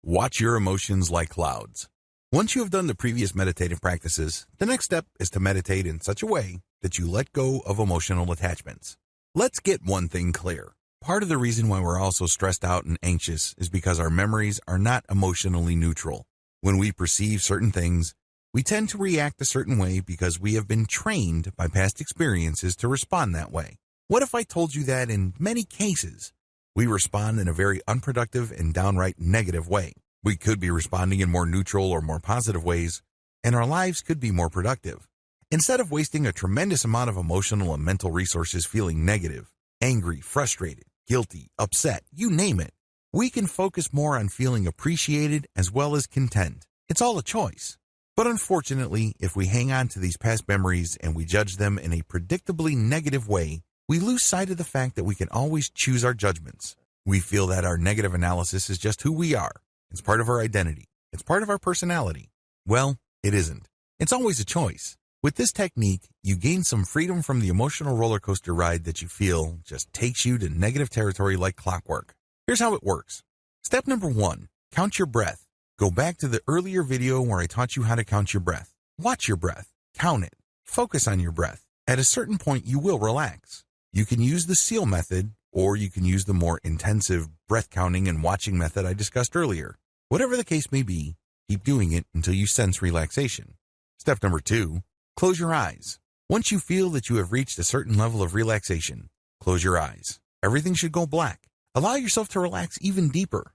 Watch your emotions like clouds. Once you have done the previous meditative practices, the next step is to meditate in such a way that you let go of emotional attachments. Let's get one thing clear. Part of the reason why we're all so stressed out and anxious is because our memories are not emotionally neutral. When we perceive certain things, we tend to react a certain way because we have been trained by past experiences to respond that way. What if I told you that in many cases, we respond in a very unproductive and downright negative way? We could be responding in more neutral or more positive ways, and our lives could be more productive. Instead of wasting a tremendous amount of emotional and mental resources feeling negative, angry, frustrated, guilty, upset, you name it, we can focus more on feeling appreciated as well as content. It's all a choice. But unfortunately, if we hang on to these past memories and we judge them in a predictably negative way, we lose sight of the fact that we can always choose our judgments. We feel that our negative analysis is just who we are. It's part of our identity. It's part of our personality. Well, it isn't. It's always a choice. With this technique, you gain some freedom from the emotional roller coaster ride that you feel just takes you to negative territory like clockwork. Here's how it works. Step number 1, count your breath. Go back to the earlier video where I taught you how to count your breath. Watch your breath. Count it. Focus on your breath. At a certain point, you will relax. You can use the seal method, or you can use the more intensive breath counting and watching method I discussed earlier. Whatever the case may be, keep doing it until you sense relaxation. Step number 2, close your eyes. Once you feel that you have reached a certain level of relaxation, close your eyes. Everything should go black. Allow yourself to relax even deeper.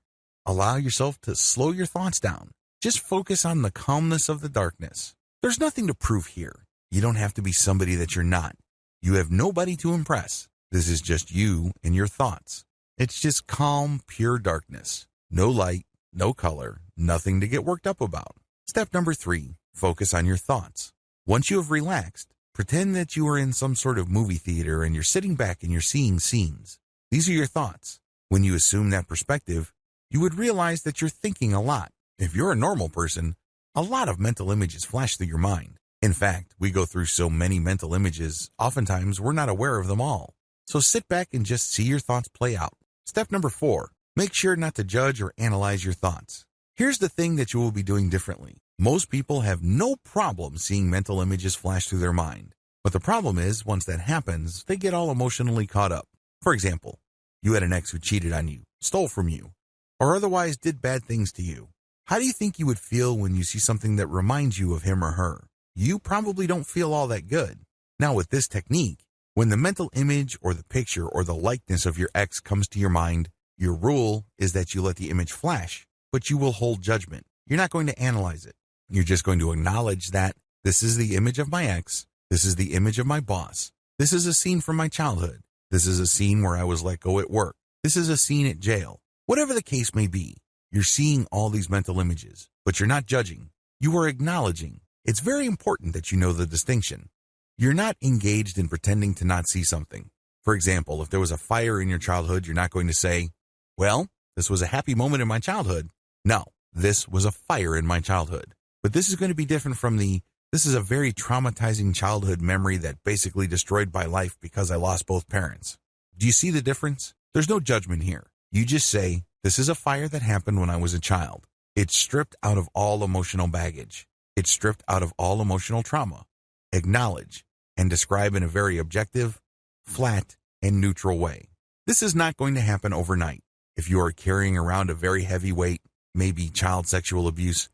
Allow yourself to slow your thoughts down. Just focus on the calmness of the darkness. There's nothing to prove here. You don't have to be somebody that you're not. You have nobody to impress. This is just you and your thoughts. It's just calm, pure darkness. No light, no color, nothing to get worked up about. Step number 3, focus on your thoughts. Once you have relaxed, pretend that you are in some sort of movie theater and you're sitting back and you're seeing scenes. These are your thoughts. When you assume that perspective, you would realize that you're thinking a lot. If you're a normal person, a lot of mental images flash through your mind. In fact, we go through so many mental images, oftentimes we're not aware of them all. So sit back and just see your thoughts play out. Step number 4, make sure not to judge or analyze your thoughts. Here's the thing that you will be doing differently. Most people have no problem seeing mental images flash through their mind. But the problem is, once that happens, they get all emotionally caught up. For example, you had an ex who cheated on you, stole from you, or otherwise did bad things to you. How do you think you would feel when you see something that reminds you of him or her? You probably don't feel all that good. Now with this technique, when the mental image or the picture or the likeness of your ex comes to your mind, your rule is that you let the image flash, but you will hold judgment. You're not going to analyze it. You're just going to acknowledge that this is the image of my ex, this is the image of my boss, this is a scene from my childhood, this is a scene where I was let go at work, this is a scene at jail. Whatever the case may be, you're seeing all these mental images, but you're not judging. You are acknowledging. It's very important that you know the distinction. You're not engaged in pretending to not see something. For example, if there was a fire in your childhood, you're not going to say, well, this was a happy moment in my childhood. No, this was a fire in my childhood. But this is going to be different from this is a very traumatizing childhood memory that basically destroyed my life because I lost both parents. Do you see the difference? There's no judgment here. You just say, this is a fire that happened when I was a child. It's stripped out of all emotional baggage. It's stripped out of all emotional trauma. Acknowledge and describe in a very objective, flat, and neutral way. This is not going to happen overnight. If you are carrying around a very heavy weight, maybe child sexual abuse,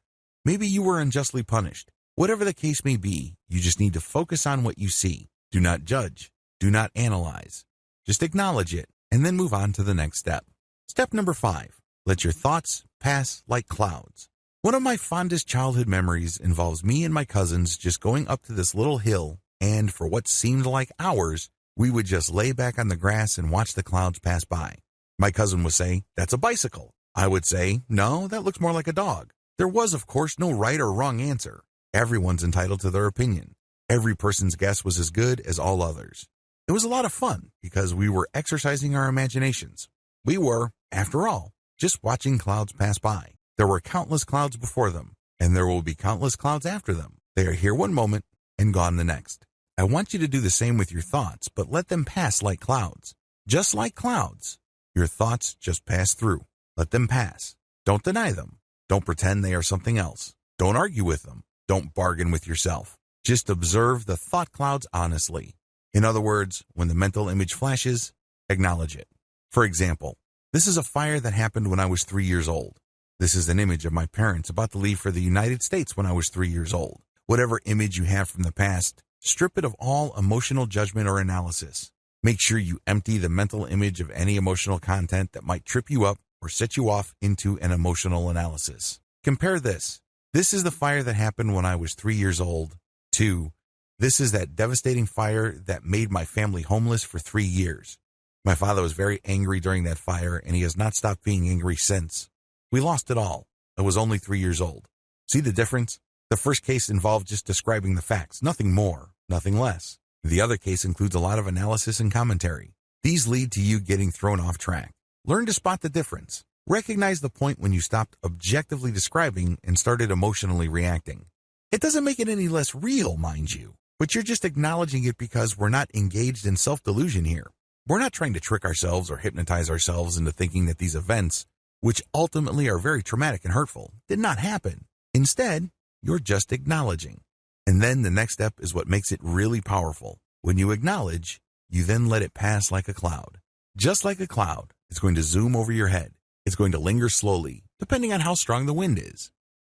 maybe you were unjustly punished. Whatever the case may be, you just need to focus on what you see. Do not judge. Do not analyze. Just acknowledge it and then move on to the next step. Step number 5, let your thoughts pass like clouds. One of my fondest childhood memories involves me and my cousins just going up to this little hill, and for what seemed like hours, we would just lay back on the grass and watch the clouds pass by. My cousin would say, that's a bicycle. I would say, no, that looks more like a dog. There was, of course, no right or wrong answer. Everyone's entitled to their opinion. Every person's guess was as good as all others. It was a lot of fun because we were exercising our imaginations. We were, after all, just watching clouds pass by. There were countless clouds before them, and there will be countless clouds after them. They are here one moment and gone the next. I want you to do the same with your thoughts, but let them pass like clouds. Just like clouds, your thoughts just pass through. Let them pass. Don't deny them. Don't pretend they are something else. Don't argue with them. Don't bargain with yourself. Just observe the thought clouds honestly. In other words, when the mental image flashes, acknowledge it. For example, this is a fire that happened when I was 3 years old. This is an image of my parents about to leave for the United States when I was 3 years old. Whatever image you have from the past, strip it of all emotional judgment or analysis. Make sure you empty the mental image of any emotional content that might trip you up or set you off into an emotional analysis. Compare this. This is the fire that happened when I was 3 years old. 2. This is that devastating fire that made my family homeless for 3 years. My father was very angry during that fire, and he has not stopped being angry since. We lost it all. I was only 3 years old. See the difference? The first case involved just describing the facts, nothing more, nothing less. The other case includes a lot of analysis and commentary. These lead to you getting thrown off track. Learn to spot the difference. Recognize the point when you stopped objectively describing and started emotionally reacting. It doesn't make it any less real, mind you, but you're just acknowledging it because we're not engaged in self-delusion here. We're not trying to trick ourselves or hypnotize ourselves into thinking that these events, which ultimately are very traumatic and hurtful, did not happen. Instead, you're just acknowledging. And then the next step is what makes it really powerful. When you acknowledge, you then let it pass like a cloud. Just like a cloud, it's going to zoom over your head. It's going to linger slowly, depending on how strong the wind is.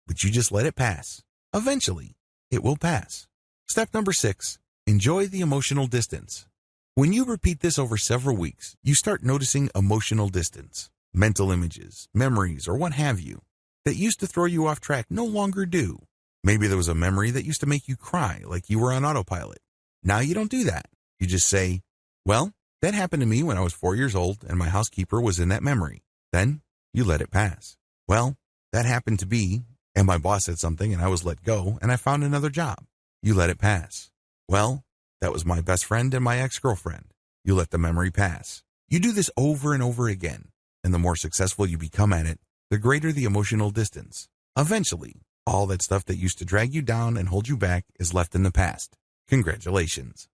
But you just let it pass. Eventually, it will pass. Step number 6, enjoy the emotional distance. When you repeat this over several weeks, you start noticing emotional distance. Mental images, memories, or what have you, that used to throw you off track no longer do. Maybe there was a memory that used to make you cry like you were on autopilot. Now you don't do that. You just say, well, that happened to me when I was 4 years old and my housekeeper was in that memory. Then you let it pass. Well, that happened to be, and my boss said something and I was let go and I found another job. You let it pass. Well, that was my best friend and my ex-girlfriend. You let the memory pass. You do this over and over again, and the more successful you become at it, the greater the emotional distance. Eventually, all that stuff that used to drag you down and hold you back is left in the past. Congratulations.